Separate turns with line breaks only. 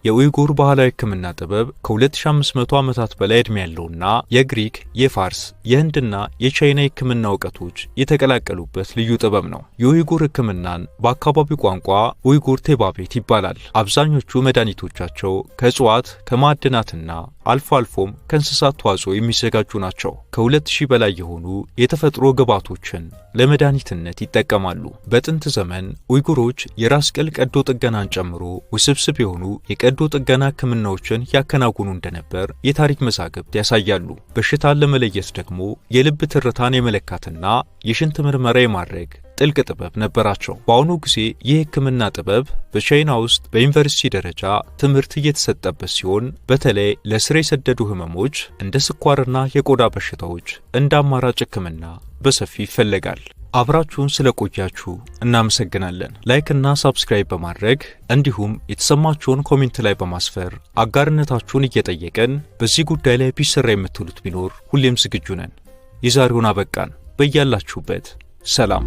የኡይጉር ባህላዊ ሕክምና ጥበብ ከ2500 ዓመታት በላይ ዕድሜ ያለውና የግሪክ፣ የፋርስ፣ የህንድና የቻይና ሕክምና ዕውቀቶች የተቀላቀሉበት ልዩ ጥበብ ነው። የኡይጉር ሕክምናን በአካባቢው ቋንቋ ኡይጉር ቴባቤት ይባላል። አብዛኞቹ መድኃኒቶቻቸው ከእጽዋት ከማዕድናትና አልፎ አልፎም ከእንስሳት ተዋጽኦ የሚዘጋጁ ናቸው። ከ2000 በላይ የሆኑ የተፈጥሮ ግብዓቶችን ለመድኃኒትነት ይጠቀማሉ። በጥንት ዘመን ኡይጉሮች የራስ ቅል ቀዶ ጥገናን ጨምሮ ውስብስብ የሆኑ የቀዶ ጥገና ሕክምናዎችን ያከናውኑ እንደነበር የታሪክ መዛግብት ያሳያሉ። በሽታን ለመለየት ደግሞ የልብ ትርታን የመለካትና የሽንት ምርመራ የማድረግ ጥልቅ ጥበብ ነበራቸው። በአሁኑ ጊዜ ይህ ሕክምና ጥበብ በቻይና ውስጥ በዩኒቨርሲቲ ደረጃ ትምህርት እየተሰጠበት ሲሆን በተለይ ለስር የሰደዱ ህመሞች እንደ ስኳርና የቆዳ በሽታዎች እንደ አማራጭ ሕክምና በሰፊ ይፈለጋል። አብራችሁን ስለቆያችሁ እናመሰግናለን። ላይክ እና ሰብስክራይብ በማድረግ እንዲሁም የተሰማችሁን ኮሜንት ላይ በማስፈር አጋርነታችሁን እየጠየቀን በዚህ ጉዳይ ላይ ቢሰራ የምትሉት ቢኖር ሁሌም ዝግጁ ነን። የዛሬውን አበቃን። በያላችሁበት ሰላም